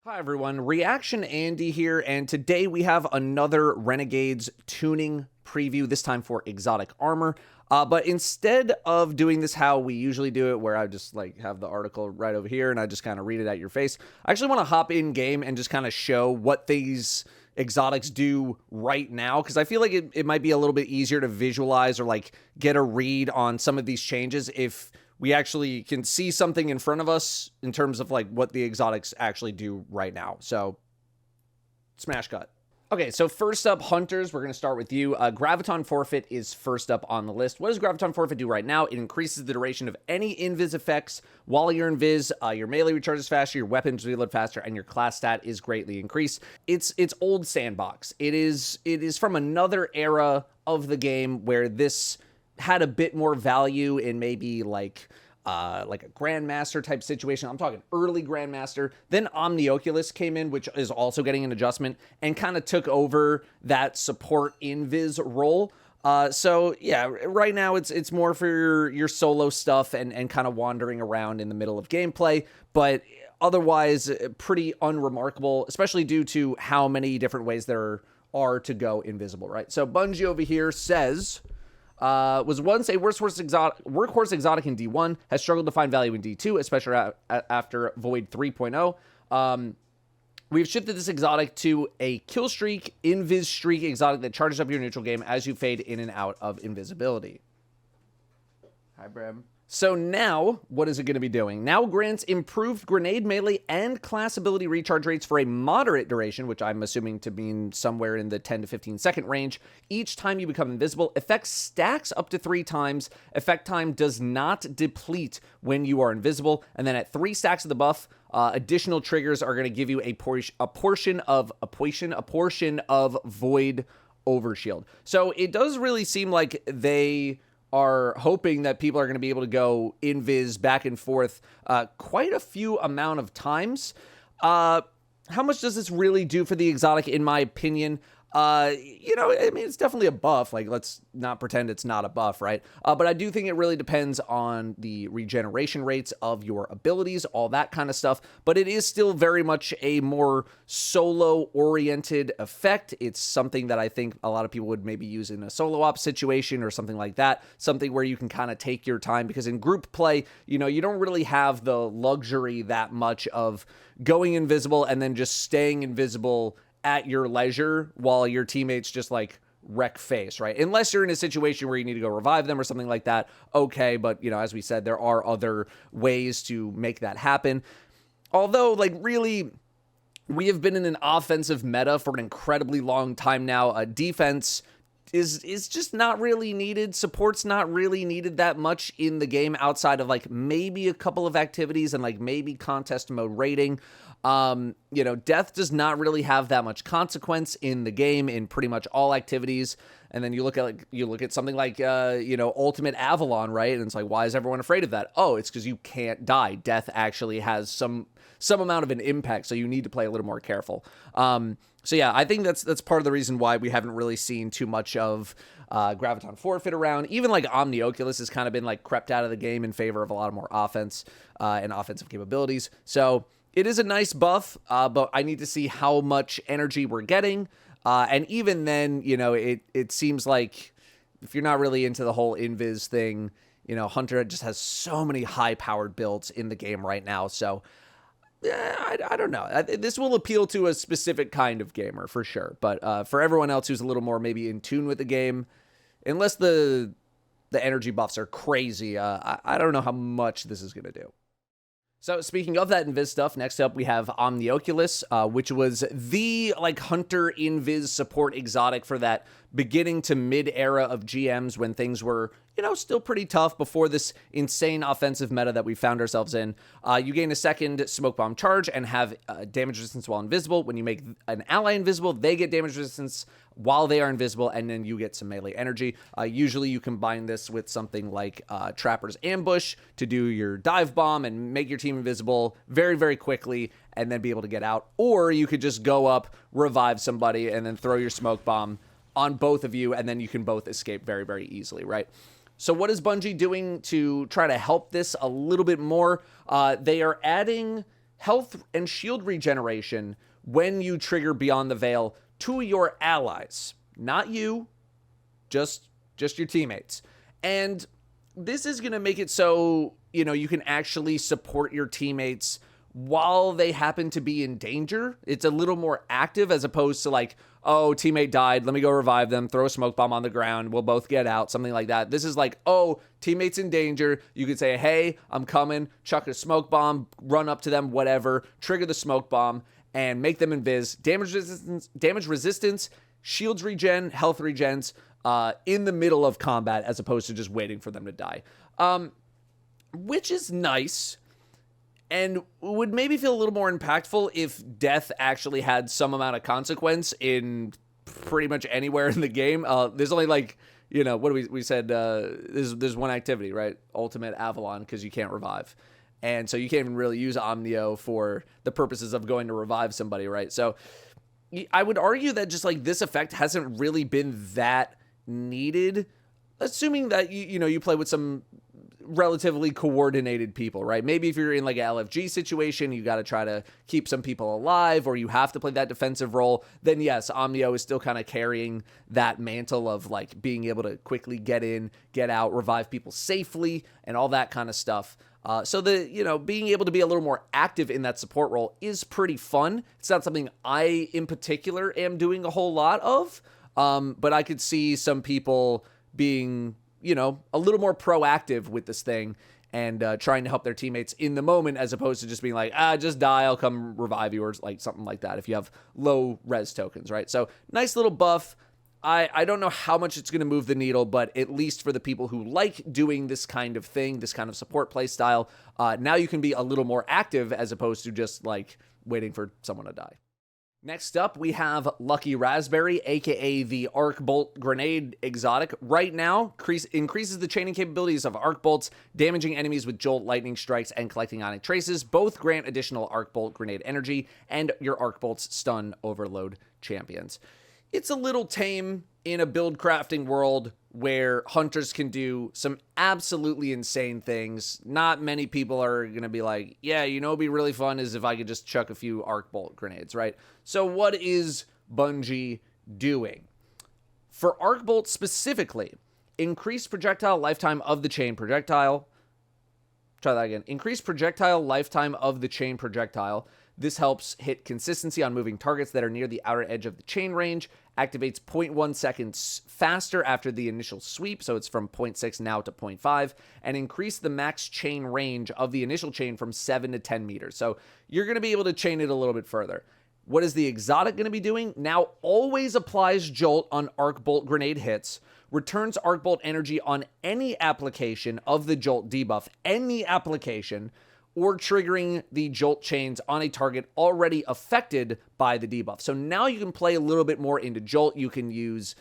Hi everyone, Reaction Andy here, and today we have another Renegades tuning preview, this time for exotic armor. But instead of doing this how we usually do it, where I just like have the article right over here and I just kind of read it at your face, I actually want to hop in game and just kind of show what these exotics do right now, because I feel like it might be a little bit easier to visualize or like get a read on some of these changes if we actually can see something in front of us in terms of like what the exotics actually do right now. So smash cut. Okay, so first up, Hunters, we're going to start with you. Graviton Forfeit is first up on the list. What does Graviton Forfeit do right now? It increases the duration of any invis effects. While you're invis, your melee recharges faster, your weapons reload faster, and your class stat is greatly increased. It's old sandbox. It is from another era of the game where this had a bit more value in maybe like a Grandmaster type situation. I'm talking early Grandmaster. Then Omnioculus came in, which is also getting an adjustment, and kind of took over that support invis role. So yeah, right now it's more for your solo stuff and kind of wandering around in the middle of gameplay, but otherwise pretty unremarkable, especially due to how many different ways there are to go invisible, right? So Bungie over here says, was once a workhorse exotic in D1, has struggled to find value in D2, especially after Void 3.0. We've shifted this exotic to a kill streak, invis streak exotic that charges up your neutral game as you fade in and out of invisibility. Hi, Bram. So now, what is it going to be doing? Now grants improved grenade melee and class ability recharge rates for a moderate duration, which I'm assuming to mean somewhere in the 10 to 15 second range. Each time you become invisible, effect stacks up to 3 times. Effect time does not deplete when you are invisible. And then at 3 stacks of the buff, additional triggers are going to give you a portion of Void Overshield. So it does really seem like they are hoping that people are going to be able to go invis back and forth quite a few amount of times. How much does this really do for the exotic, in my opinion? You know, I mean, it's definitely a buff. Like, let's not pretend it's not a buff, right? But I do think it really depends on the regeneration rates of your abilities, all that kind of stuff. But it is still very much a more solo-oriented effect. It's something that I think a lot of people would maybe use in a solo op situation or something like that. Something where you can kind of take your time, because in group play, you know, you don't really have the luxury that much of going invisible and then just staying invisible at your leisure while your teammates just like wreck face, right? Unless you're in a situation where you need to go revive them or something like that, okay, but you know, as we said, there are other ways to make that happen. Although, like, really, we have been in an offensive meta for an incredibly long time now. Defense is just not really needed. Support's not really needed that much in the game outside of like maybe a couple of activities and like maybe contest mode raiding. You know, death does not really have that much consequence in the game in pretty much all activities. And then you look at something like, you know, Ultimate Avalon, right? And it's like, why is everyone afraid of that? Oh, it's because you can't die. Death actually has some amount of an impact, so you need to play a little more careful. So yeah, I think that's part of the reason why we haven't really seen too much of Graviton Forfeit around. Even like Omnioculus has kind of been like crept out of the game in favor of a lot of more offense and offensive capabilities. So it is a nice buff, but I need to see how much energy we're getting. And even then, you know, it seems like if you're not really into the whole invis thing, you know, Hunter just has so many high-powered builds in the game right now. So I don't know. This will appeal to a specific kind of gamer for sure. But for everyone else who's a little more maybe in tune with the game, unless the energy buffs are crazy, I don't know how much this is going to do. So speaking of that invis stuff, next up we have Omnioculus, which was the like hunter invis support exotic for that beginning to mid era of GMs when things were, you know, still pretty tough before this insane offensive meta that we found ourselves in. You gain a second smoke bomb charge and have damage resistance while invisible. When you make an ally invisible, they get damage resistance while they are invisible, and then you get some melee energy. Usually you combine this with something like Trapper's Ambush to do your dive bomb and make your team invisible very, very quickly and then be able to get out. Or you could just go up, revive somebody, and then throw your smoke bomb on both of you, and then you can both escape very, very easily, right? So what is Bungie doing to try to help this a little bit more? They are adding health and shield regeneration when you trigger Beyond the Veil to your allies. Not you, just your teammates. And this is going to make it so, you can actually support your teammates while they happen to be in danger. It's a little more active as opposed to like, oh, teammate died, let me go revive them, throw a smoke bomb on the ground, we'll both get out, something like that. This is like, oh, teammate's in danger. You could say, hey, I'm coming, chuck a smoke bomb, run up to them, whatever, trigger the smoke bomb, and make them invis. Damage resistance, shields regen, health regens, in the middle of combat as opposed to just waiting for them to die. Which is nice. And would maybe feel a little more impactful if death actually had some amount of consequence in pretty much anywhere in the game. There's only like, what do we said? There's one activity, right? Ultimate Avalon, because you can't revive. And so you can't even really use Omnio for the purposes of going to revive somebody, right? So I would argue that just like this effect hasn't really been that needed, assuming that you play with some relatively coordinated people, right? Maybe if you're in like a LFG situation, you got to try to keep some people alive, or you have to play that defensive role, then yes, Omnio is still kind of carrying that mantle of like being able to quickly get in, get out, revive people safely, and all that kind of stuff. So being able to be a little more active in that support role is pretty fun. It's not something I in particular am doing a whole lot of, but I could see some people being a little more proactive with this thing and trying to help their teammates in the moment, as opposed to just being like, just die, I'll come revive you, or like something like that if you have low res tokens, right? So nice little buff. I don't know how much it's going to move the needle, but at least for the people who like doing this kind of thing, this kind of support play style, now you can be a little more active as opposed to just like waiting for someone to die. Next up, we have Lucky Raspberry, aka the Arc Bolt Grenade exotic. Right now, increases the chaining capabilities of Arc Bolts, damaging enemies with Jolt, Lightning Strikes, and collecting Ionic Traces. Both grant additional Arc Bolt Grenade energy, and your Arc Bolts stun Overload champions. It's a little tame in a build crafting world where hunters can do some absolutely insane things. Not many people are going to be like, yeah, what'd be really fun is if I could just chuck a few Arc Bolt grenades, right? So what is Bungie doing? For Arc Bolt specifically, increased projectile lifetime of the chain projectile. Try that again. Increased projectile lifetime of the chain projectile. This helps hit consistency on moving targets that are near the outer edge of the chain range. Activates 0.1 seconds faster after the initial sweep, so it's from 0.6 now to 0.5, and increase the max chain range of the initial chain from 7 to 10 meters. So you're going to be able to chain it a little bit further. What is the exotic going to be doing? Now always applies Jolt on Arc Bolt grenade hits, returns Arc Bolt energy on any application of the Jolt debuff, any application, or triggering the Jolt chains on a target already affected by the debuff. So now you can play a little bit more into Jolt. You can use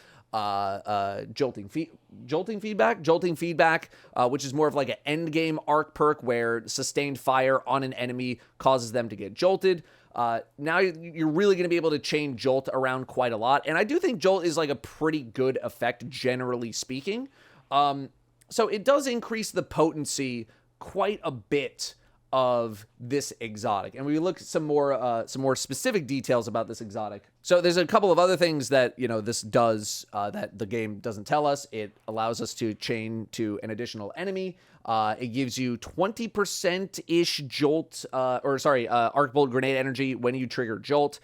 jolting feedback, which is more of like an end game arc perk where sustained fire on an enemy causes them to get jolted. Now you're really going to be able to chain Jolt around quite a lot. And I do think Jolt is like a pretty good effect, generally speaking. So it does increase the potency quite a bit of this exotic, and we look at some more specific details about this exotic. So there's a couple of other things that this does that the game doesn't tell us. It allows us to chain to an additional enemy. It gives you 20% ish Jolt, Arc Bolt grenade energy when you trigger Jolt.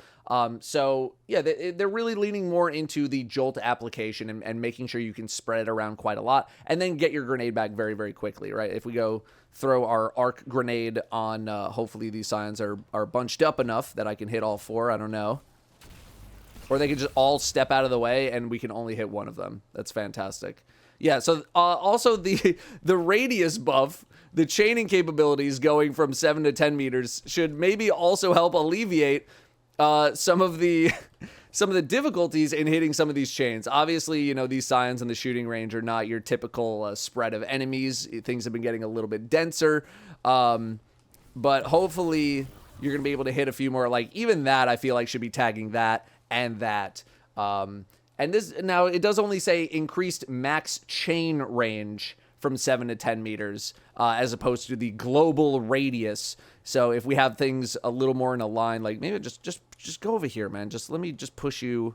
So yeah, they're really leaning more into the Jolt application and making sure you can spread it around quite a lot, and then get your grenade back very, very quickly, right? If we go throw our arc grenade on, hopefully these Scions are bunched up enough that I can hit all four, I don't know. Or they can just all step out of the way and we can only hit one of them. That's fantastic. Yeah, so also the radius buff, the chaining capabilities going from 7 to 10 meters should maybe also help alleviate some of the difficulties in hitting some of these chains. Obviously, these Scions in the shooting range are not your typical spread of enemies. Things have been getting a little bit denser, but hopefully you're going to be able to hit a few more. Like, even that, I feel like, should be tagging that and that. And this, now it does only say increased max chain range from 7 to 10 meters, as opposed to the global radius. So if we have things a little more in a line, like maybe just go over here, man. Let me just push you.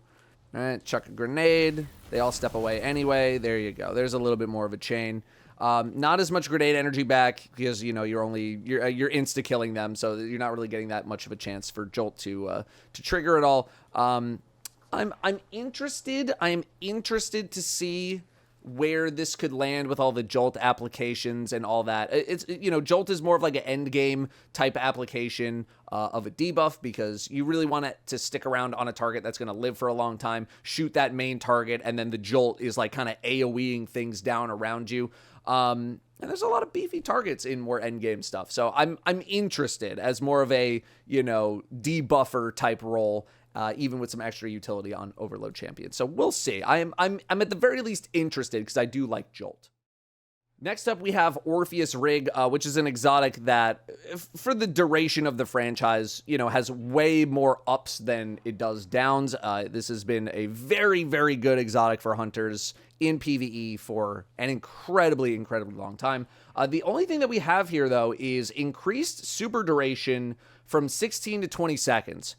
All right, chuck a grenade. They all step away anyway. There you go. There's a little bit more of a chain. Not as much grenade energy back because, you know, you're insta killing them, so you're not really getting that much of a chance for Jolt to trigger it all. I'm interested. I am interested to see where this could land with all the Jolt applications and all that. It's, you know, Jolt is more of like an end game type application of a debuff because you really want it to stick around on a target that's going to live for a long time, shoot that main target, and then the Jolt is like kind of AoEing things down around you. And there's a lot of beefy targets in more end game stuff. So I'm interested as more of a, you know, debuffer type role. Even with some extra utility on Overload Champion. So we'll see. I'm at the very least interested because I do like Jolt. Next up, we have Orpheus Rig, which is an exotic that, for the duration of the franchise, you know, has way more ups than it does downs. This has been a very, very good exotic for hunters in PvE for an incredibly, incredibly long time. The only thing that we have here, though, is increased super duration from 16 to 20 seconds.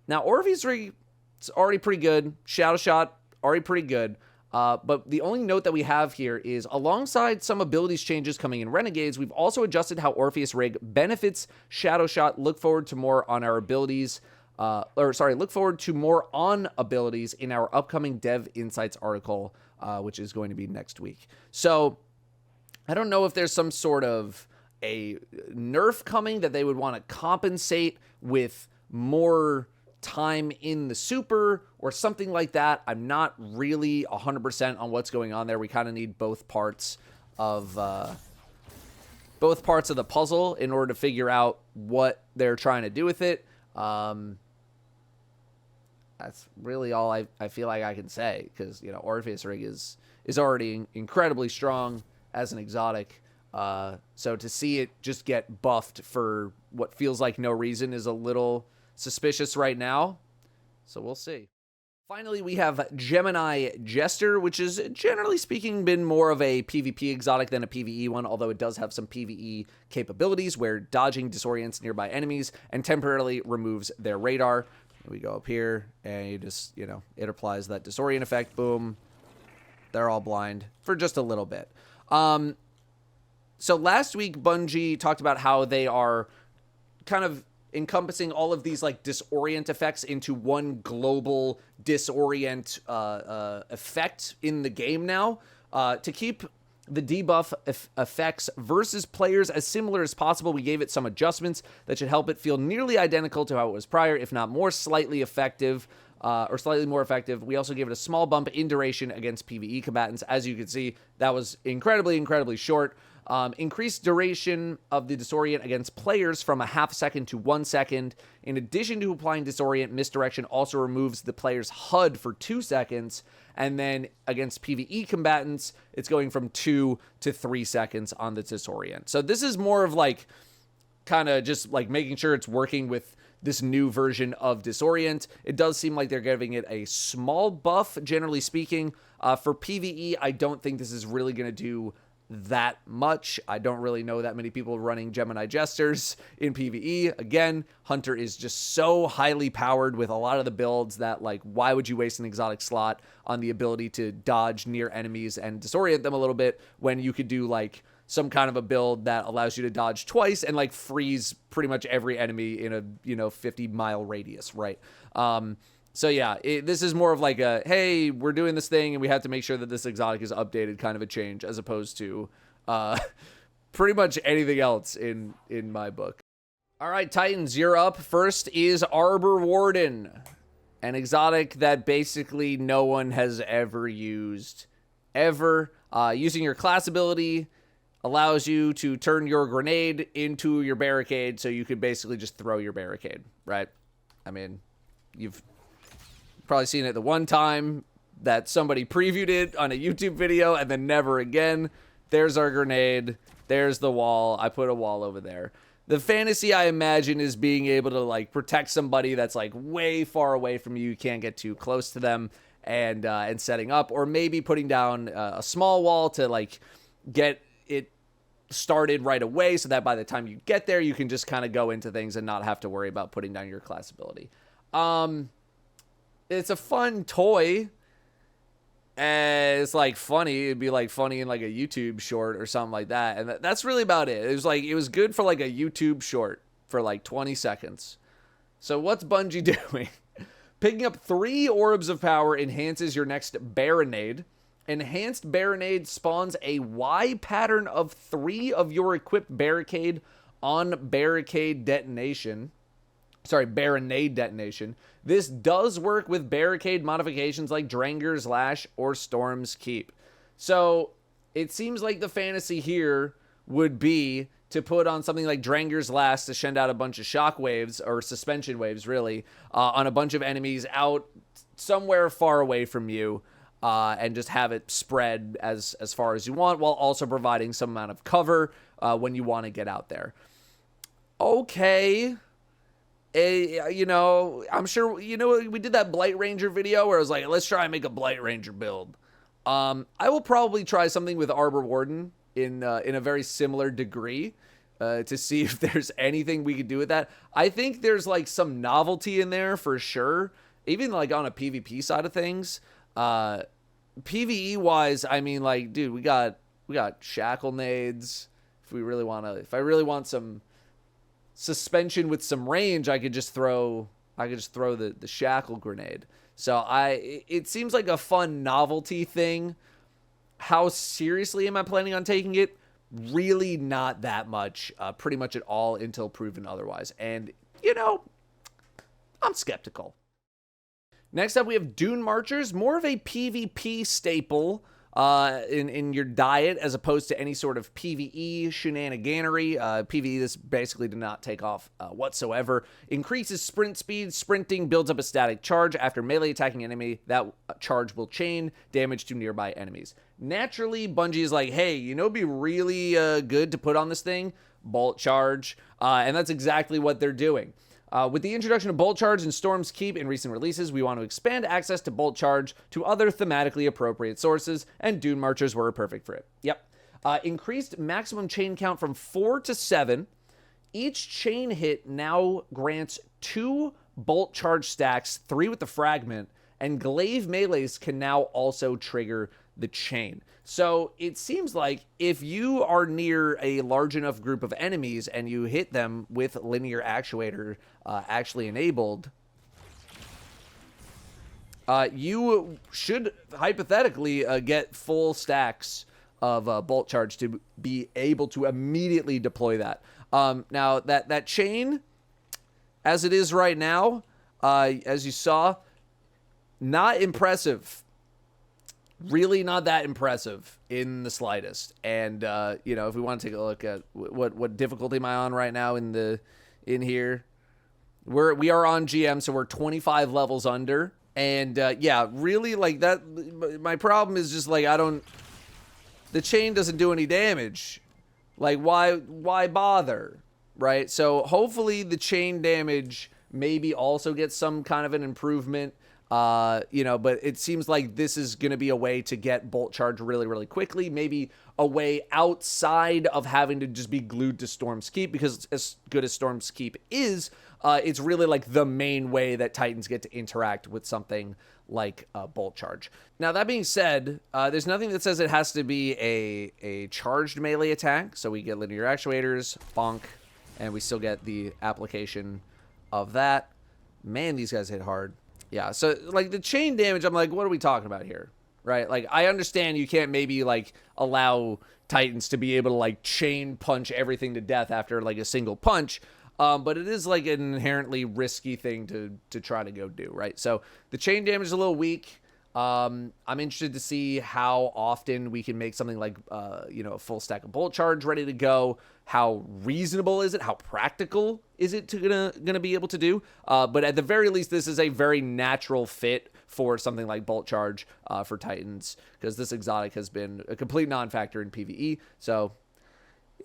Now, Orpheus Rig is already pretty good. Shadow Shot, already pretty good. But the only note that we have here is, alongside some abilities changes coming in Renegades, we've also adjusted how Orpheus Rig benefits Shadow Shot. Look forward to more on our abilities. Look forward to more on abilities in our upcoming Dev Insights article, which is going to be next week. So, I don't know if there's some sort of a nerf coming that they would want to compensate with more time in the super or something like that. I'm not really 100% on what's going on there. We kind of need both parts of the puzzle in order to figure out what they're trying to do with it. That's really all I feel like I can say, because, you know, Orpheus Rig is already incredibly strong as an exotic. So to see it just get buffed for what feels like no reason is a little suspicious right now, so we'll see. Finally, we have Gemini Jester, which is, generally speaking, been more of a PvP exotic than a PvE one, although it does have some PvE capabilities where dodging disorients nearby enemies and temporarily removes their radar. We go up here, and you just, you know, it applies that disorient effect. Boom. They're all blind for just a little bit. So last week, Bungie talked about how they are kind of encompassing all of these like disorient effects into one global disorient effect in the game now, to keep the debuff effects versus players as similar as possible. We gave it some adjustments that should help it feel nearly identical to how it was prior, if not more slightly effective, or slightly more effective. We also gave it a small bump in duration against PvE combatants. As you can see, that was incredibly, incredibly short. Increased duration of the disorient against players from a half second to 1 second. In addition to applying disorient, misdirection also removes the player's HUD for 2 seconds. And then against PvE combatants, it's going from 2 to 3 seconds on the disorient. So this is more of like kind of just like making sure it's working with this new version of disorient. It does seem like they're giving it a small buff, generally speaking. For PvE, I don't think this is really going to do that much. I don't really know that many people running Gemini Jesters in PvE. Again, Hunter is just so highly powered with a lot of the builds that, like, why would you waste an exotic slot on the ability to dodge near enemies and disorient them a little bit when you could do like some kind of a build that allows you to dodge twice and like freeze pretty much every enemy in a, 50-mile radius, right? So yeah, this is more of like a, hey, we're doing this thing and we have to make sure that this exotic is updated kind of a change, as opposed to pretty much anything else in my book. All right, Titans, you're up. First is Arbor Warden, an exotic that basically no one has ever used, ever. Using your class ability allows you to turn your grenade into your barricade, so you could basically just throw your barricade, right? I mean, you've probably seen it the one time that somebody previewed it on a YouTube video and then never again. There's our grenade. There's the wall. I put a wall over there. The fantasy, I imagine, is being able to like protect somebody that's like way far away from you. You can't get too close to them, and setting up, or maybe putting down a small wall to like get it started right away so that by the time you get there, you can just kind of go into things and not have to worry about putting down your class ability. It's a fun toy. And it's like funny. It'd be like funny in like a YouTube short or something like that. And that's really about it. It was good for like a YouTube short for like 20 seconds. So what's Bungie doing? Picking up 3 orbs of power enhances your next Baronade. Enhanced Baronade spawns a Y pattern of 3 of your equipped barricade on Baronade detonation. This does work with barricade modifications like Dranger's Lash or Storm's Keep. So it seems like the fantasy here would be to put on something like Dranger's Lash to send out a bunch of shock waves, or suspension waves really, on a bunch of enemies out somewhere far away from you, and just have it spread as far as you want, while also providing some amount of cover when you want to get out there. Okay. I'm sure, we did that Blight Ranger video where I was like, let's try and make a Blight Ranger build. I will probably try something with Arbor Warden in a very similar degree to see if there's anything we could do with that. I think there's like some novelty in there for sure, even like on a PvP side of things. PvE wise, I mean, like, dude, we got shackle nades. If I really want some suspension with some range, I could just throw the shackle grenade. So it seems like a fun novelty thing. How seriously am I planning on taking it? Really not that much, pretty much at all until proven otherwise. And, I'm skeptical. Next up, we have Dune Marchers, more of a PvP staple in your diet as opposed to any sort of PvE shenaniganery. PvE, this basically did not take off whatsoever. Increases sprint speed. Sprinting builds up a static charge. After melee attacking enemy, that charge will chain damage to nearby enemies. Naturally, Bungie is like, hey, it'd be really good to put on this thing? Bolt charge. And that's exactly what they're doing. With the introduction of Bolt Charge and Storm's Keep in recent releases, we want to expand access to Bolt Charge to other thematically appropriate sources, and Dune Marchers were perfect for it. Yep. Increased maximum chain count from 4 to 7. Each chain hit now grants 2 Bolt Charge stacks, 3 with the fragment, and glaive melees can now also trigger the chain. So it seems like if you are near a large enough group of enemies and you hit them with linear actuator actually enabled, you should hypothetically get full stacks of Bolt Charge to be able to immediately deploy that. Now, that chain, as it is right now, as you saw, not impressive. Really not that impressive in the slightest. And, if we want to take a look at what difficulty am I on right now in here, we are on GM, so we're 25 levels under. And, really, like, that, my problem is just, like, the chain doesn't do any damage. Like, why bother, right? So, hopefully the chain damage maybe also gets some kind of an improvement. But it seems like this is going to be a way to get Bolt Charge really, really quickly. Maybe a way outside of having to just be glued to Storm's Keep, because as good as Storm's Keep is, it's really like the main way that Titans get to interact with something like Bolt Charge. Now, that being said, there's nothing that says it has to be a charged melee attack. So we get linear actuators, bonk, and we still get the application of that. Man, these guys hit hard. Yeah, so, like, the chain damage, I'm like, what are we talking about here, right? Like, I understand you can't maybe, like, allow Titans to be able to, like, chain punch everything to death after, like, a single punch, but it is, like, an inherently risky thing to try to go do, right? So, the chain damage is a little weak. I'm interested to see how often we can make something like, a full stack of Bolt Charge ready to go. How reasonable is it? How practical is it gonna be able to do? But at the very least, this is a very natural fit for something like Bolt Charge for Titans, because this exotic has been a complete non-factor in PvE. So,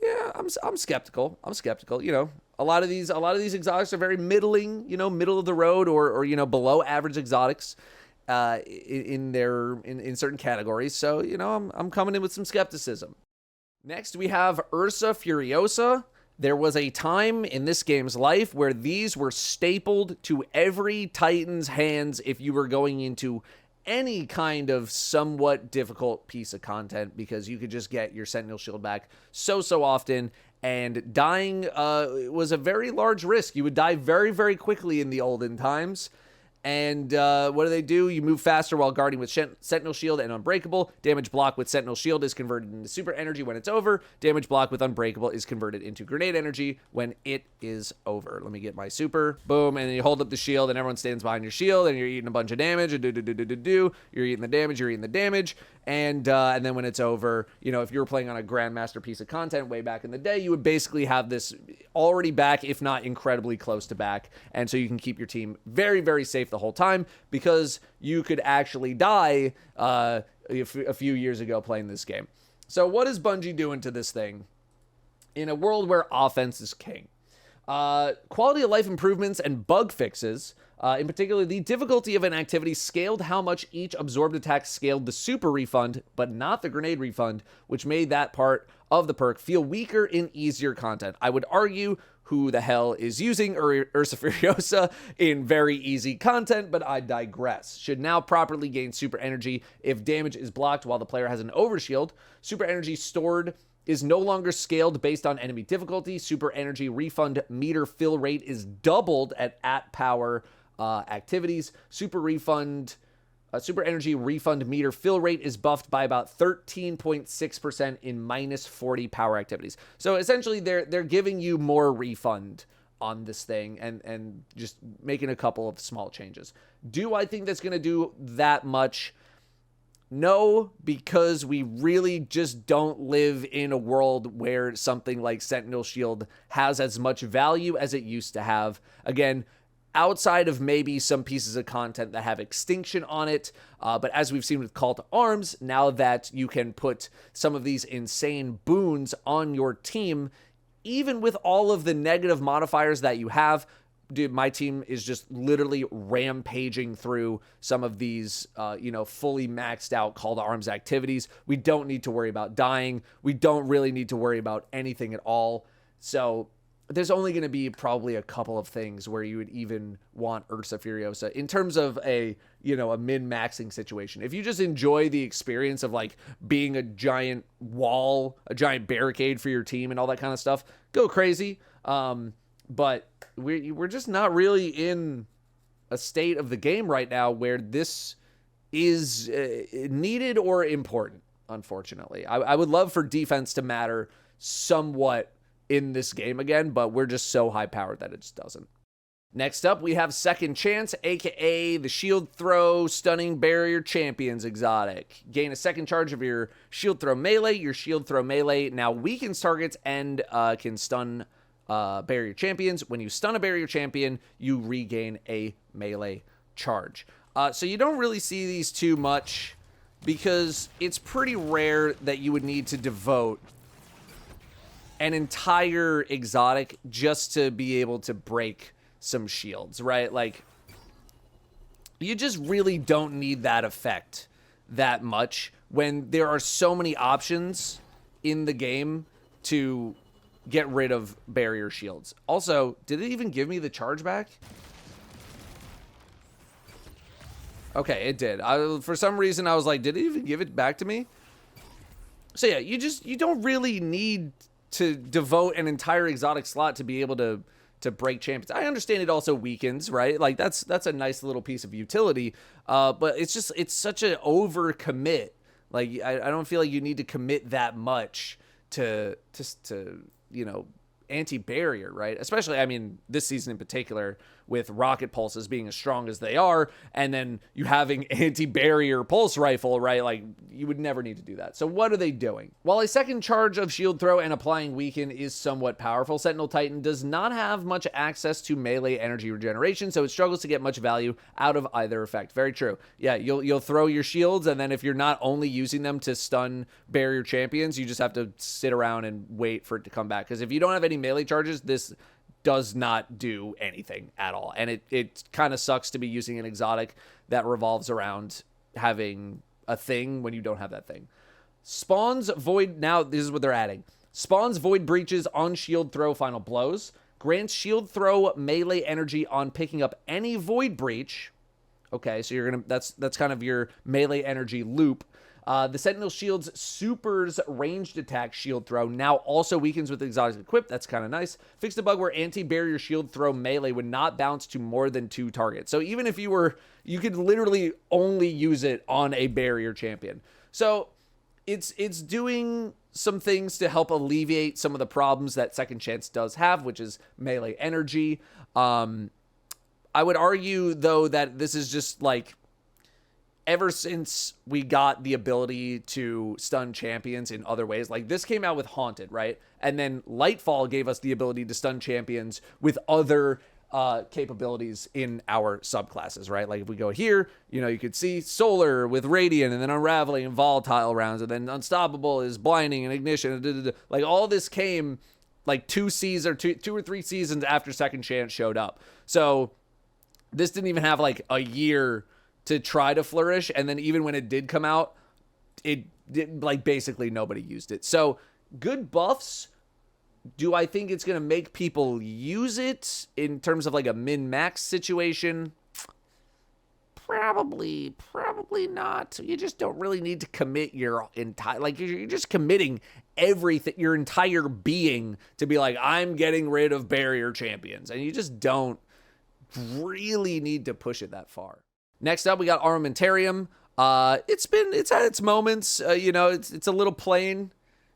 yeah, I'm skeptical. A lot of these exotics are very middling, middle of the road or below average exotics. In certain categories. So, I'm coming in with some skepticism. Next, we have Ursa Furiosa. There was a time in this game's life where these were stapled to every Titan's hands if you were going into any kind of somewhat difficult piece of content, because you could just get your Sentinel Shield back so often, and dying was a very large risk. You would die very, very quickly in the olden times. And what do? You move faster while guarding with Sentinel Shield and Unbreakable. Damage block with Sentinel Shield is converted into super energy when it's over. Damage block with Unbreakable is converted into grenade energy when it is over. Let me get my super. Boom. And then you hold up the shield and everyone stands behind your shield and you're eating a bunch of damage. You're eating the damage. And then when it's over, you know, if you were playing on a Grandmaster piece of content way back in the day, you would basically have this already back, if not incredibly close to back. And so you can keep your team very, very safe the whole time, because you could actually die a few years ago playing this game. So what is Bungie doing to this thing in a world where offense is king? Quality of life improvements and bug fixes. In particular, the difficulty of an activity scaled how much each absorbed attack scaled the super refund, but not the grenade refund, which made that part of the perk feel weaker in easier content. I would argue who the hell is using Ursa Furiosa in very easy content, but I digress. Should now properly gain super energy if damage is blocked while the player has an overshield. Super energy stored is no longer scaled based on enemy difficulty. Super energy refund meter fill rate is doubled at power activities. Super energy refund meter fill rate is buffed by about 13.6% in minus 40 power activities. So essentially they're giving you more refund on this thing and just making a couple of small changes. Do I think that's going to do that much? No, because we really just don't live in a world where something like Sentinel Shield has as much value as it used to have. Again, outside of maybe some pieces of content that have extinction on it. But as we've seen with Call to Arms, now that you can put some of these insane boons on your team, even with all of the negative modifiers that you have, dude, my team is just literally rampaging through some of these, fully maxed out Call to Arms activities. We don't need to worry about dying. We don't really need to worry about anything at all. So there's only going to be probably a couple of things where you would even want Ursa Furiosa in terms of a min-maxing situation. If you just enjoy the experience of like being a giant wall, a giant barricade for your team and all that kind of stuff, go crazy. But we're just not really in a state of the game right now where this is needed or important, unfortunately. I would love for defense to matter somewhat in this game again, but we're just so high powered that it just doesn't. Next up, we have Second Chance, aka the Shield Throw Stunning Barrier Champions exotic. Gain a second charge of your Shield Throw melee. Your Shield Throw melee now weakens targets and can stun barrier champions. When you stun a barrier champion, you regain a melee charge. So you don't really see these too much because it's pretty rare that you would need to devote an entire exotic just to be able to break some shields, right? Like, you just really don't need that effect that much when there are so many options in the game to get rid of barrier shields. Also, did it even give me the charge back? Okay, it did. For some reason, I was like, did it even give it back to me? So yeah, you don't really need to devote an entire exotic slot to be able to break champions. I understand it also weakens, right? Like that's a nice little piece of utility. But it's such an overcommit. Like I don't feel like you need to commit that much to anti-barrier, right? Especially, I mean, this season in particular, with rocket pulses being as strong as they are, and then you having anti-barrier pulse rifle, right? Like, you would never need to do that. So what are they doing? While a second charge of shield throw and applying weaken is somewhat powerful, Sentinel Titan does not have much access to melee energy regeneration, so it struggles to get much value out of either effect. Very true. Yeah, you'll throw your shields, and then if you're not only using them to stun barrier champions, you just have to sit around and wait for it to come back. Because if you don't have any melee charges, this does not do anything at all. And it kind of sucks to be using an exotic that revolves around having a thing when you don't have that thing. Spawns void, now this is what they're adding. Spawns void breaches on shield throw final blows. Grants shield throw melee energy on picking up any void breach. Okay, so you're gonna, that's kind of your melee energy loop. The Sentinel Shield's Super's ranged attack shield throw now also weakens with exotic equip. That's kind of nice. Fixed a bug where anti-barrier shield throw melee would not bounce to more than 2 targets. So even if you could literally only use it on a barrier champion. So it's doing some things to help alleviate some of the problems that Second Chance does have, which is melee energy. I would argue, though, that this is just like, ever since we got the ability to stun champions in other ways, like this came out with Haunted, right? And then Lightfall gave us the ability to stun champions with other capabilities in our subclasses, right? Like if we go here, you could see Solar with Radiant, and then Unraveling and Volatile rounds, and then Unstoppable is Blinding and Ignition. Like all this came like 2 or 3 seasons after Second Chance showed up. So this didn't even have like a year to try to flourish, and then even when it did come out, it did, like, basically nobody used it. So good buffs. Do I think it's gonna make people use it in terms of like a min-max situation? Probably not. You just don't really need to commit your entire, like, you're just committing everything, your entire being, to be like, I'm getting rid of barrier champions, and you just don't really need to push it that far. Next up, we got Armamentarium. It's had its moments. It's a little plain.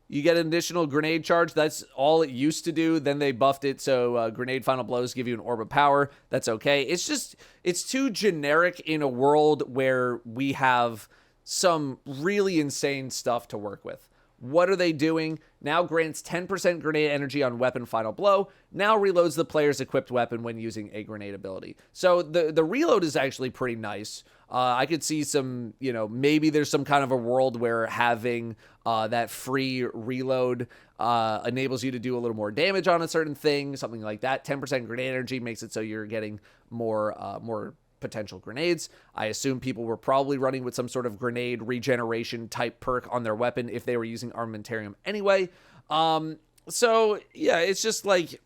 You get an additional grenade charge. That's all it used to do. Then they buffed it, so grenade final blows give you an orb of power. That's okay. It's too generic in a world where we have some really insane stuff to work with. What are they doing? Now grants 10% grenade energy on weapon final blow. Now reloads the player's equipped weapon when using a grenade ability. So the reload is actually pretty nice. I could see some, maybe there's some kind of a world where having that free reload enables you to do a little more damage on a certain thing, something like that. 10% grenade energy makes it so you're getting more potential grenades. I assume people were probably running with some sort of grenade regeneration type perk on their weapon if they were using Armamentarium anyway. So yeah, it's just like,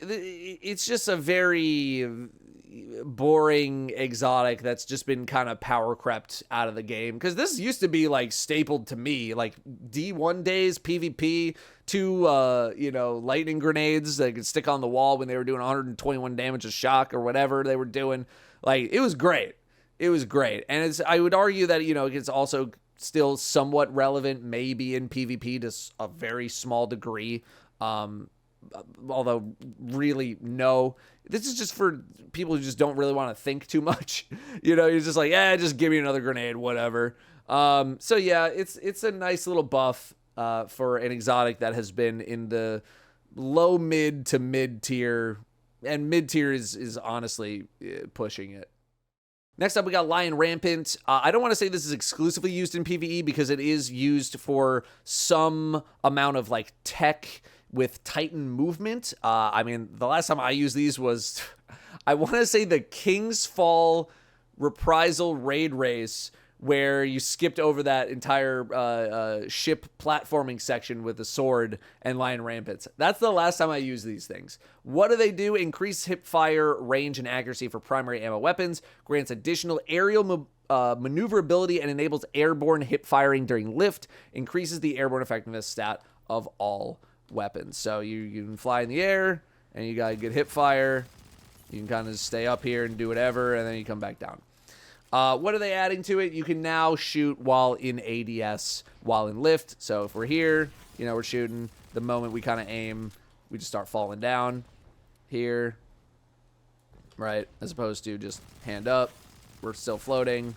it's just a very boring exotic that's just been kind of power crept out of the game, because this used to be like stapled to me, like D1 days PvP, 2 lightning grenades that could stick on the wall when they were doing 121 damage a shock or whatever they were doing. Like, it was great. And I would argue that it's also still somewhat relevant maybe in PvP to a very small degree, although really no. This is just for people who just don't really want to think too much. You're just like, just give me another grenade, whatever. So yeah, it's a nice little buff for an exotic that has been in the low mid to mid tier, and mid tier is honestly pushing it. Next up, we got Lion Rampant. I don't want to say this is exclusively used in PvE, because it is used for some amount of like tech with Titan movement. The last time I used these was, I want to say the King's Fall Reprisal Raid Race, where you skipped over that entire ship platforming section with a sword and Lion Rampants. That's the last time I used these things. What do they do? Increase hip fire, range, and accuracy for primary ammo weapons. Grants additional aerial maneuverability and enables airborne hip firing during lift. Increases the airborne effectiveness stat of all weapons. So you can fly in the air, and you got good hip fire. You can kind of stay up here and do whatever, and then you come back down. What are they adding to it? You can now shoot while in ADS, while in lift. So if we're here, we're shooting. The moment we kind of aim, we just start falling down here, right? As opposed to just hand up. We're still floating.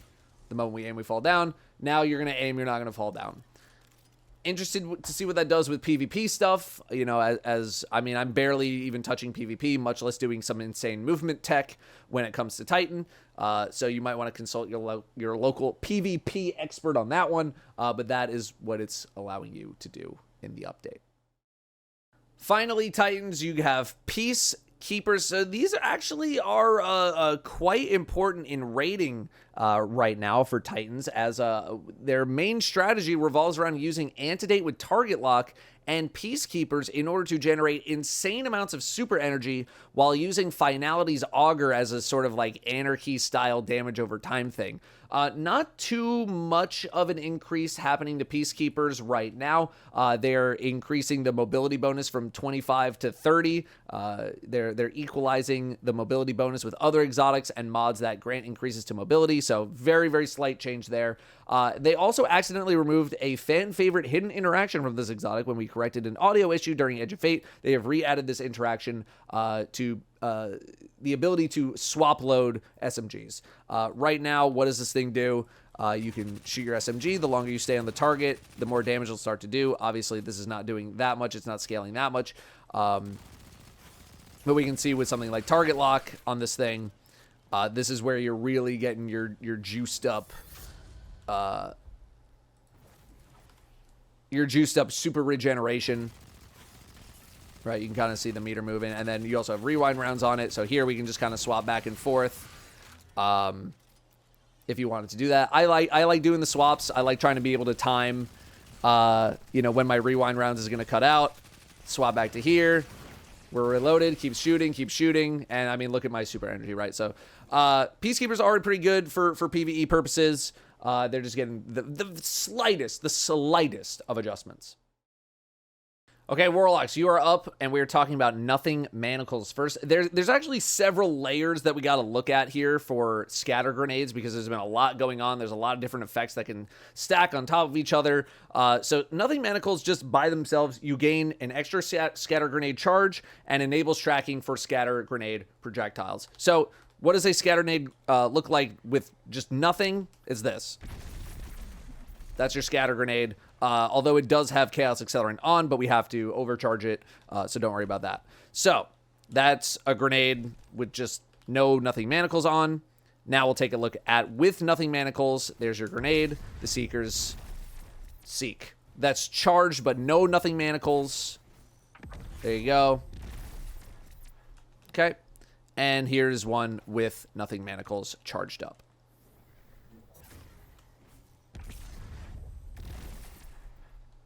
The moment we aim, we fall down. Now you're going to aim, you're not going to fall down. Interested to see what that does with PvP stuff. I'm barely even touching PvP, much less doing some insane movement tech when it comes to Titan. So you might want to consult your local PvP expert on that one. But that is what it's allowing you to do in the update. Finally, Titans, you have Peace, keepers. So these actually are quite important in raiding right now for Titans, as their main strategy revolves around using Antedate with target lock and Peacekeepers in order to generate insane amounts of super energy while using Finality's Augur as a sort of like anarchy-style damage over time thing. Not too much of an increase happening to Peacekeepers right now. They're increasing the mobility bonus from 25 to 30. They're equalizing the mobility bonus with other exotics and mods that grant increases to mobility, so very, very slight change there. They also accidentally removed a fan favorite hidden interaction from this exotic when we corrected an audio issue during Edge of Fate. They have re-added this interaction to the ability to swap load SMGs. Right now, what does this thing do? You can shoot your SMG. The longer you stay on the target, the more damage it'll start to do. Obviously, this is not doing that much. It's not scaling that much. But we can see with something like target lock on this thing, this is where you're really getting your juiced up super regeneration. Right, you can kind of see the meter moving, and then you also have rewind rounds on it. So here we can just kind of swap back and forth, if you wanted to do that. I like doing the swaps. I like trying to be able to time, when my rewind rounds is going to cut out. Swap back to here. We're reloaded. Keep shooting, and I mean, look at my super energy, right? So, Peacekeepers are already pretty good for PvE purposes. They're just getting the slightest of adjustments. Okay, Warlocks, you are up, and we're talking about Nothing Manacles first. There's actually several layers that we got to look at here for scatter grenades, because there's been a lot going on. There's a lot of different effects that can stack on top of each other. So Nothing Manacles, just by themselves, you gain an extra scatter grenade charge and enables tracking for scatter grenade projectiles. So what does a scatter grenade look like with just nothing? Is this. That's your scatter grenade. Although it does have Chaos Accelerant on, but we have to overcharge it, so don't worry about that. So, that's a grenade with just Nothing Manacles on. Now we'll take a look at with Nothing Manacles. There's your grenade, the Seekers Seek. That's charged, but Nothing Manacles. There you go. Okay. And here's one with Nothing Manacles charged up.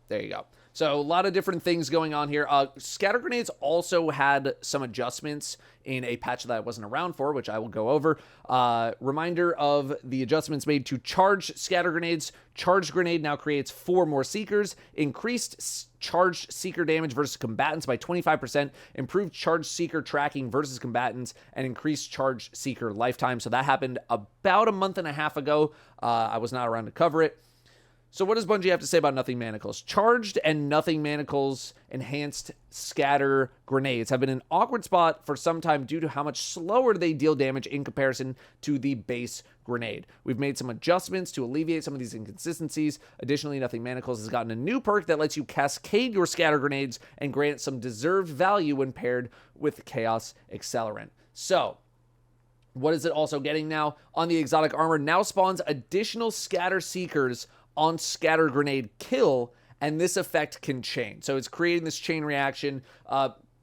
There you go. So a lot of different things going on here. Scatter grenades also had some adjustments in a patch that I wasn't around for, which I will go over. Reminder of the adjustments made to charge scatter grenades. Charged grenade now creates 4 more Seekers. Increased charged Seeker damage versus combatants by 25%. Improved charged Seeker tracking versus combatants. And increased charged Seeker lifetime. So that happened about a month and a half ago. I was not around to cover it. So what does Bungie have to say about Nothing Manacles? Charged and Nothing Manacles enhanced scatter grenades have been an awkward spot for some time due to how much slower they deal damage in comparison to the base grenade. We've made some adjustments to alleviate some of these inconsistencies. Additionally, Nothing Manacles has gotten a new perk that lets you cascade your scatter grenades and grant some deserved value when paired with Chaos Accelerant. So, what is it also getting now? On the exotic armor, now spawns additional scatter seekers on scatter grenade kill, and this effect can chain. So it's creating this chain reaction.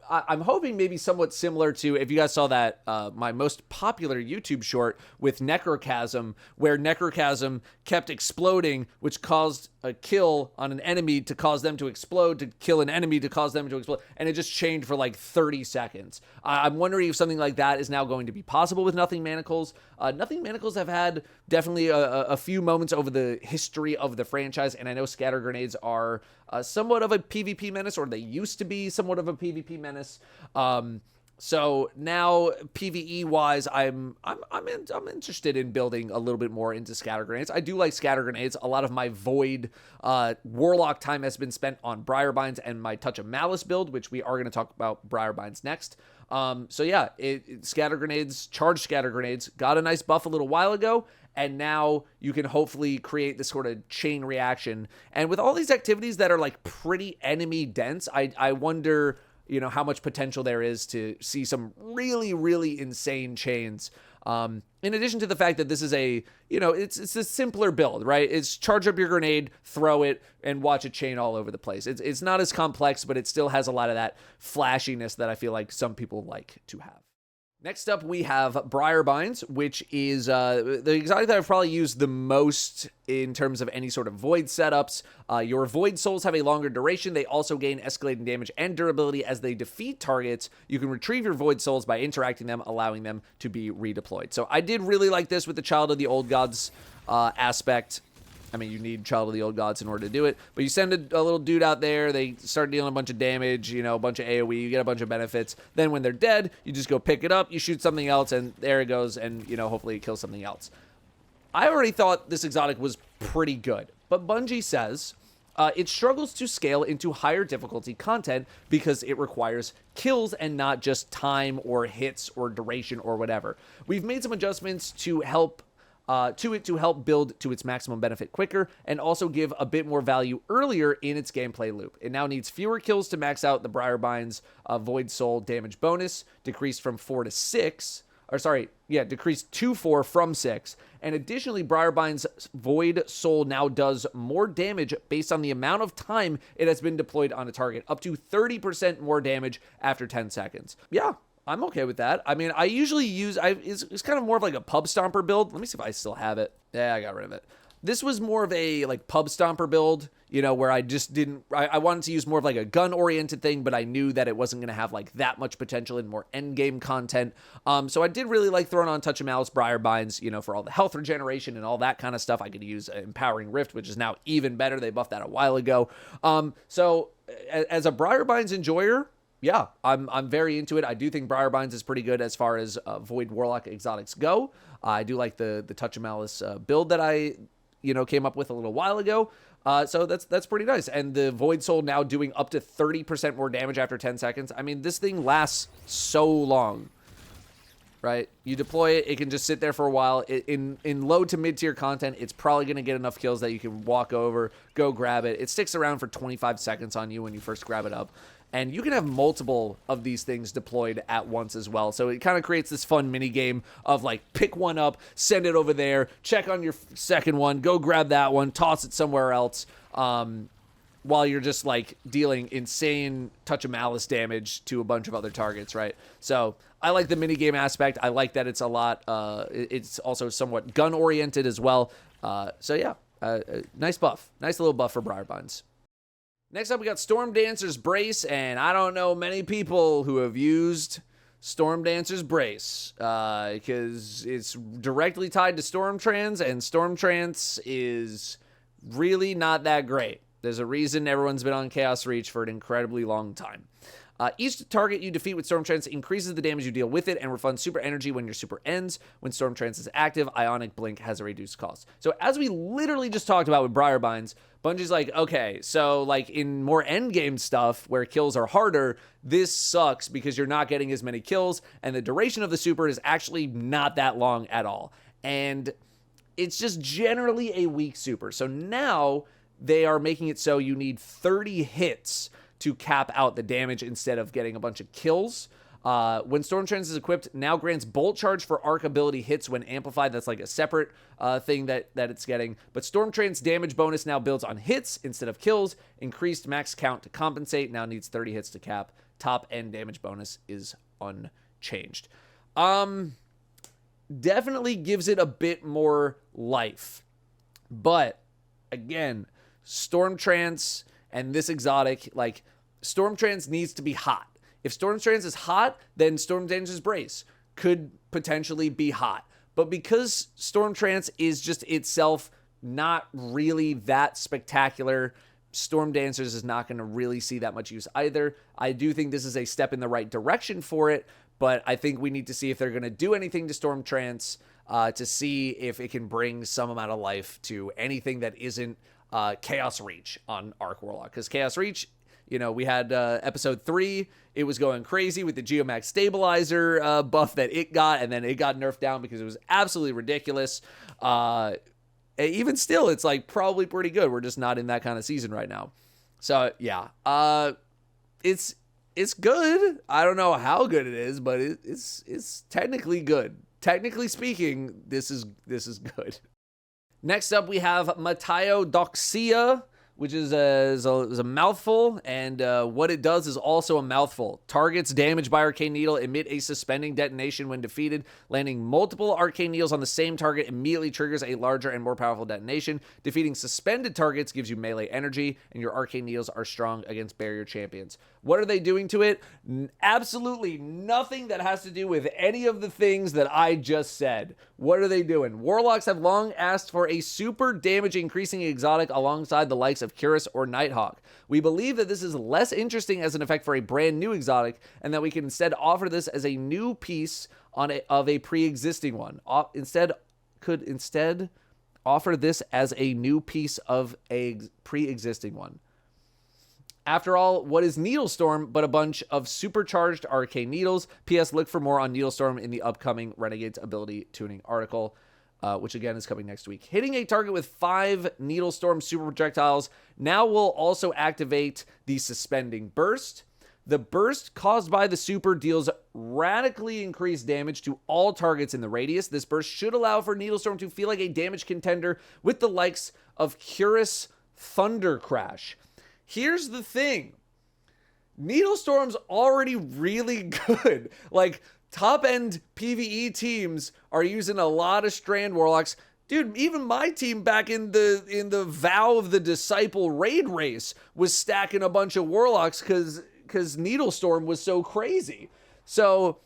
I'm hoping maybe somewhat similar to, if you guys saw that, my most popular YouTube short with Necrochasm, where Necrochasm kept exploding, which caused a kill on an enemy to cause them to explode, to kill an enemy to cause them to explode, and it just changed for like 30 seconds. I'm wondering if something like that is now going to be possible with Nothing Manacles. Nothing Manacles have had definitely a few moments over the history of the franchise, and I know scatter grenades are somewhat of a PvP menace, or they used to be somewhat of a PvP menace. So now PvE wise, I'm interested in building a little bit more into scatter grenades. I do like scatter grenades. A lot of my Void Warlock time has been spent on Briarbinds and my Touch of Malice build, which we are going to talk about Briarbinds next. So yeah, scatter grenades, charged scatter grenades, got a nice buff a little while ago, and now you can hopefully create this sort of chain reaction. And with all these activities that are like pretty enemy dense, I wonder, how much potential there is to see some really, really insane chains. In addition to the fact that this is it's a simpler build, right? It's charge up your grenade, throw it, and watch it chain all over the place. It's not as complex, but it still has a lot of that flashiness that I feel like some people like to have. Next up, we have Briarbinds, which is the exotic that I've probably used the most in terms of any sort of void setups. Your void souls have a longer duration. They also gain escalating damage and durability as they defeat targets. You can retrieve your void souls by interacting them, allowing them to be redeployed. So I did really like this with the Child of the Old Gods aspect. I mean, you need Child of the Old Gods in order to do it, but you send a little dude out there, they start dealing a bunch of damage, a bunch of AoE, you get a bunch of benefits. Then when they're dead, you just go pick it up, you shoot something else, and there it goes, and, hopefully it kills something else. I already thought this exotic was pretty good, but Bungie says it struggles to scale into higher difficulty content because it requires kills and not just time or hits or duration or whatever. We've made some adjustments to help build to its maximum benefit quicker and also give a bit more value earlier in its gameplay loop. It now needs fewer kills to max out the Briarbinds Void Soul damage bonus, decreased to 4 from 6. And additionally, Briarbind's Void Soul now does more damage based on the amount of time it has been deployed on a target, up to 30% more damage after 10 seconds. Yeah, I'm okay with that. I mean, I usually use, it's kind of more of like a pub stomper build. Let me see if I still have it. Yeah, I got rid of it. This was more of a like pub stomper build, where I just didn't, I wanted to use more of like a gun oriented thing, but I knew that it wasn't going to have like that much potential in more end game content. So I did really like throwing on Touch of Malice Briarbinds, for all the health regeneration and all that kind of stuff. I could use Empowering Rift, which is now even better. They buffed that a while ago. So as a Briarbinds enjoyer, yeah, I'm very into it. I do think Briarbinds is pretty good as far as Void Warlock exotics go. I do like the Touch of Malice build that I came up with a little while ago. So that's pretty nice. And the Void Soul now doing up to 30% more damage after 10 seconds. I mean, this thing lasts so long, right? You deploy it, it can just sit there for a while. In low to mid tier content, it's probably going to get enough kills that you can walk over, go grab it. It sticks around for 25 seconds on you when you first grab it up. And you can have multiple of these things deployed at once as well. So it kind of creates this fun mini game of like pick one up, send it over there, check on your second one, go grab that one, toss it somewhere else, while you're just like dealing insane Touch of Malice damage to a bunch of other targets, right? So I like the mini game aspect. I like that it's a lot. It's also somewhat gun oriented as well. So yeah, nice buff, nice little buff for Briarbinds. Next up, we got Stormdancer's Brace, and I don't know many people who have used Stormdancer's Brace because it's directly tied to Stormtrance, and Stormtrance is really not that great. There's a reason everyone's been on Chaos Reach for an incredibly long time. Each target you defeat with Stormtrance increases the damage you deal with it and refunds super energy when your super ends. When Stormtrance is active, Ionic Blink has a reduced cost. So as we literally just talked about with Briarbinds, Bungie's like, okay, so like in more endgame stuff where kills are harder, this sucks because you're not getting as many kills and the duration of the super is actually not that long at all. And it's just generally a weak super. So now they are making it so you need 30 hits to cap out the damage instead of getting a bunch of kills. When Stormtrance is equipped, now grants Bolt Charge for arc ability hits when amplified. That's like a separate thing that it's getting. But Stormtrance damage bonus now builds on hits instead of kills. Increased max count to compensate. Now needs 30 hits to cap. Top end damage bonus is unchanged. Definitely gives it a bit more life. But again, Stormtrance and this exotic, like, Stormtrance needs to be hot. If Stormtrance is hot, then Stormdancer's Brace could potentially be hot. But because Stormtrance is just itself not really that spectacular, Stormdancers is not going to really see that much use either. I do think this is a step in the right direction for it, but I think we need to see if they're going to do anything to Stormtrance to see if it can bring some amount of life to anything that isn't Chaos Reach on Arc Warlock. Because Chaos Reach, we had episode 3, it was going crazy with the Geomax Stabilizer buff that it got, and then it got nerfed down because it was absolutely ridiculous. Even still, it's like probably pretty good. We're just not in that kind of season right now. So yeah, it's good. I don't know how good it is, but it's technically good. technically speaking, this is good. Next up, we have Mataiodoxia, which is a mouthful, and what it does is also a mouthful. Targets damaged by Arcane Needle emit a suspending detonation when defeated. Landing multiple Arcane Needles on the same target immediately triggers a larger and more powerful detonation. Defeating suspended targets gives you melee energy, and your Arcane Needles are strong against barrier champions. What are they doing to it? Absolutely nothing that has to do with any of the things that I just said. What are they doing? Warlocks have long asked for a super damage increasing exotic alongside the likes of Ursa or Nighthawk. We believe that this is less interesting as an effect for a brand new exotic, and that we can instead offer this as a new piece of a pre-existing one. Instead offer this as a new piece of a pre-existing one. After all, what is Needlestorm but a bunch of supercharged arcane needles? P.S. Look for more on Needlestorm in the upcoming Renegades ability tuning article, which again is coming next week. Hitting a target with 5 Needlestorm super projectiles now will also activate the suspending burst. The burst caused by the super deals radically increased damage to all targets in the radius. This burst should allow for Needlestorm to feel like a damage contender with the likes of Curus Thunder Crash. Here's the thing. Needlestorm's already really good. Like, top-end PvE teams are using a lot of Strand Warlocks. Dude, even my team back in the Vow of the Disciple raid race was stacking a bunch of Warlocks because Needlestorm was so crazy. So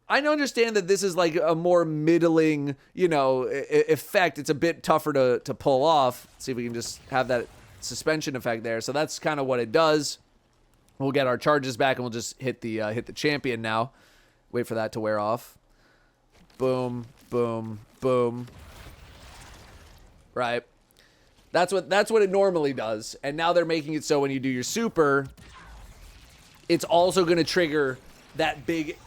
I understand that this is like a more middling, effect. It's a bit tougher to pull off. Let's see if we can just have that suspension effect there. So that's kind of what it does. We'll get our charges back and we'll just hit the champion now. Wait for that to wear off. Boom, boom, boom. Right. That's what it normally does. And now they're making it so when you do your super, it's also going to trigger that big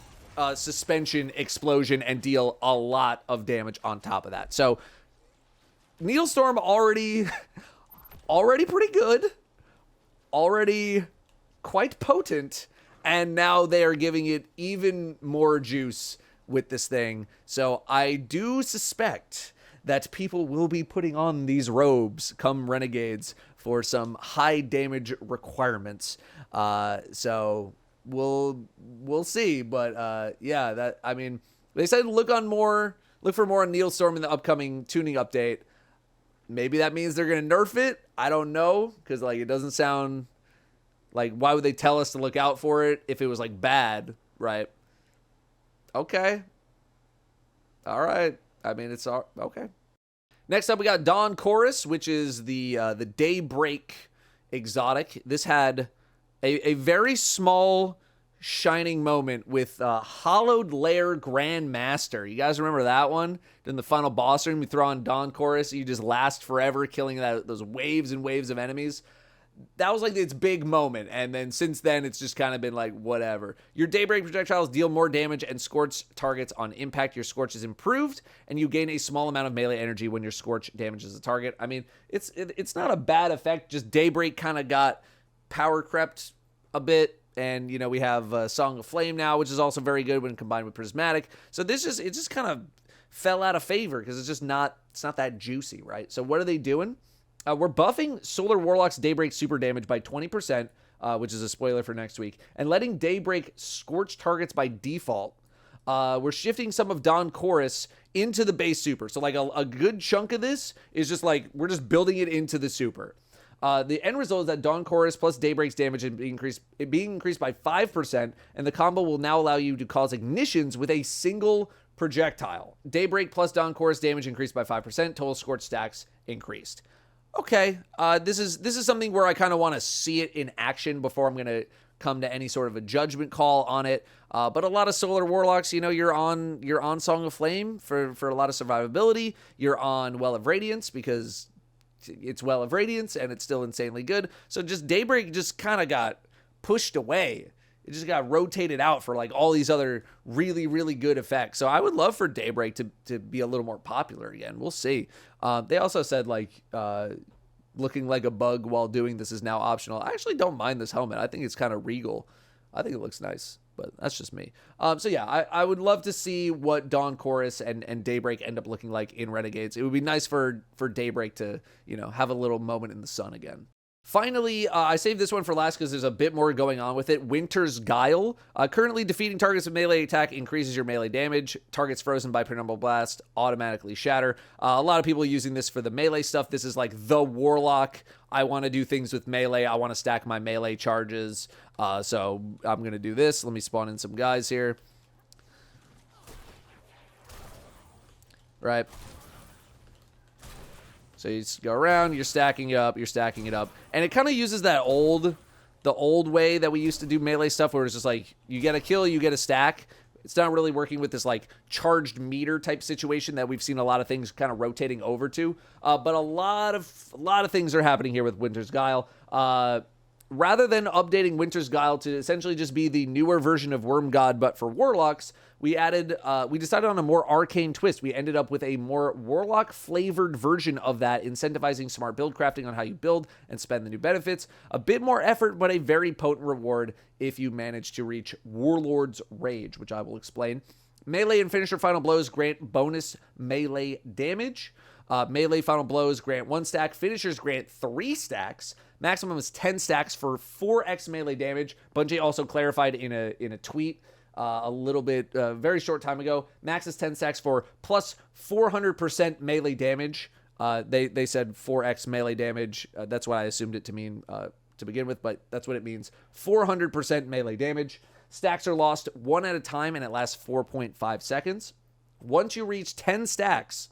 suspension explosion and deal a lot of damage on top of that. So Needlestorm already pretty good, already quite potent, and now they are giving it even more juice with this thing. So I do suspect that people will be putting on these robes come Renegades for some high damage requirements. So we'll see, but they said look for more on Needlestorm in the upcoming tuning update. Maybe that means they're going to nerf it. I don't know, because it doesn't sound like, why would they tell us to look out for it if it was bad, right? Okay. All right. It's all okay. Next up, we got Dawn Chorus, which is the Daybreak exotic. This had a very small shining moment with Hollowed Lair Grandmaster. You guys remember that one? In the final boss room, you throw on Dawn Chorus, you just last forever killing those waves and waves of enemies. That was its big moment, and then since then, it's just kind of been whatever. Your Daybreak projectiles deal more damage and scorch targets on impact. Your scorch is improved, and you gain a small amount of melee energy when your scorch damages a target. It's not a bad effect, just Daybreak kind of got power crept a bit. And, we have Song of Flame now, which is also very good when combined with Prismatic. So it just kind of fell out of favor because it's not that juicy, right? So what are they doing? We're buffing Solar Warlock's Daybreak super damage by 20%, which is a spoiler for next week, and letting Daybreak scorch targets by default. We're shifting some of Dawn Chorus into the base super. So a good chunk of this is just we're just building it into the super. The end result is that Dawn Chorus plus Daybreak's damage being increased by 5%, and the combo will now allow you to cause ignitions with a single projectile. Daybreak plus Dawn Chorus damage increased by 5%, total scorch stacks increased. Okay, this is something where I kind of want to see it in action before I'm going to come to any sort of a judgment call on it. But a lot of Solar Warlocks, you're on Song of Flame for a lot of survivability. You're on Well of Radiance because it's Well of Radiance and it's still insanely good. So just Daybreak just kind of got pushed away. It just got rotated out for all these other really, really good effects. So I would love for Daybreak to be a little more popular again. We'll see. They also said looking like a bug while doing this is now optional. I actually don't mind this helmet. I think it's kind of regal. I think it looks nice. but that's just me. So yeah, I would love to see what Dawn Chorus and Daybreak end up looking like in Renegades. It would be nice for Daybreak to, have a little moment in the sun again. Finally, I saved this one for last because there's a bit more going on with it. Winter's Guile. Currently, defeating targets with melee attack increases your melee damage. Targets frozen by Penumbral Blast automatically shatter. A lot of people using this for the melee stuff. This is like the Warlock. I want to do things with melee. I want to stack my melee charges. So I'm going to do this. Let me spawn in some guys here. Right. So you just go around, you're stacking it up, And it kind of uses that the old way that we used to do melee stuff where it's just like, you get a kill, you get a stack. It's not really working with this like charged meter type situation that we've seen a lot of things kind of rotating over to. But a lot of things are happening here with Winter's Guile. Rather than updating Winter's Guile to essentially just be the newer version of Worm God, but for Warlocks, we decided on a more arcane twist. We ended up with a more Warlock-flavored version of that, incentivizing smart build crafting on how you build and spend the new benefits. A bit more effort, but a very potent reward if you manage to reach Warlord's Rage, which I will explain. Melee and finisher final blows grant bonus melee damage. Melee final blows grant 1 stack. Finishers grant 3 stacks. Maximum is 10 stacks for 4x melee damage. Bungie also clarified in a tweet a little bit, very short time ago. Max is 10 stacks for plus 400% melee damage. They said 4x melee damage. That's what I assumed it to mean to begin with, but that's what it means. 400% melee damage. Stacks are lost 1 at a time, and it lasts 4.5 seconds. Once you reach 10 stacks,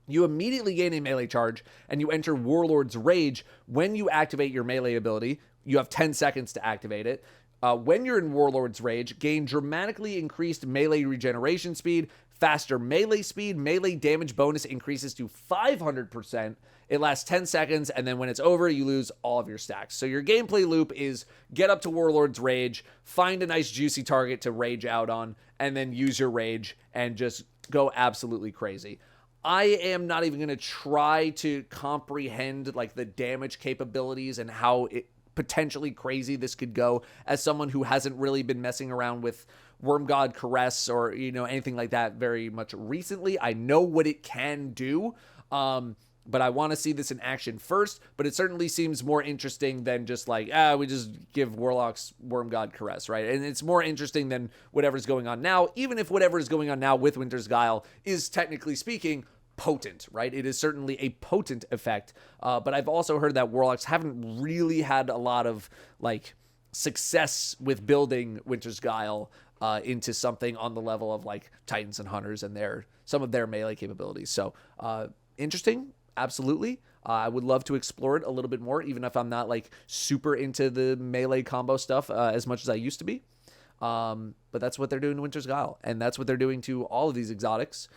you immediately gain a melee charge, and you enter Warlord's Rage. When you activate your melee ability, you have 10 seconds to activate it. When you're in Warlord's Rage, gain dramatically increased melee regeneration speed, faster melee speed, melee damage bonus increases to 500%. It lasts 10 seconds, and then when it's over, you lose all of your stacks. So your gameplay loop is get up to Warlord's Rage, find a nice juicy target to rage out on, and then use your rage and just go absolutely crazy. I am not even going to try to comprehend like the damage capabilities and how potentially crazy this could go as someone who hasn't really been messing around with Worm God Caress or, anything like that very much recently. I know what it can do, but I want to see this in action first. But it certainly seems more interesting than just like, we just give Warlocks Worm God Caress, right? And it's more interesting than whatever's going on now, even if whatever is going on now with Winter's Guile is technically speaking potent, right? It is certainly a potent effect. But I've also heard that Warlocks haven't really had a lot of like success with building Winter's Guile into something on the level of like Titans and Hunters and some of their melee capabilities. So interesting. Absolutely. I would love to explore it a little bit more, even if I'm not like super into the melee combo stuff as much as I used to be. But that's what they're doing to Winter's Guile. And that's what they're doing to all of these exotics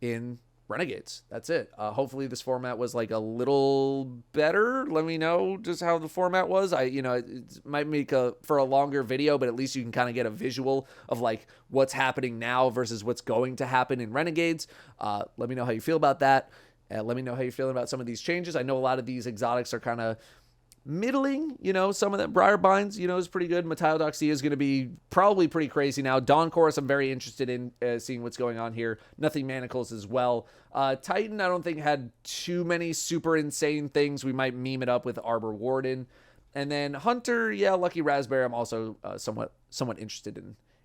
in Renegades. That's it. Hopefully this format was like a little better. Let me know just how the format was. It might make for a longer video, but at least you can kind of get a visual of like what's happening now versus what's going to happen in Renegades. Let me know how you feel about that. Let me know how you're feeling about some of these changes. I know a lot of these exotics are kind of middling, some of them. Briarbinds, is pretty good. Mataiodoxia is going to be probably pretty crazy now. Dawn Chorus, I'm very interested in seeing what's going on here. Nothing Manacles as well. Titan, I don't think had too many super insane things. We might meme it up with Arbor Warden. And then Hunter, Lucky Raspberry, I'm also somewhat interested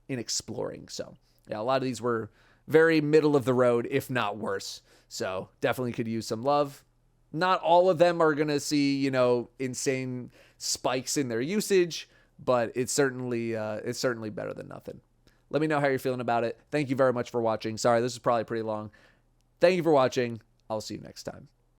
in exploring. So, yeah, a lot of these were very middle of the road, if not worse. So, definitely could use some love. Not all of them are going to see, insane spikes in their usage, but it's certainly better than nothing. Let me know how you're feeling about it. Thank you very much for watching. Sorry, this is probably pretty long. Thank you for watching. I'll see you next time.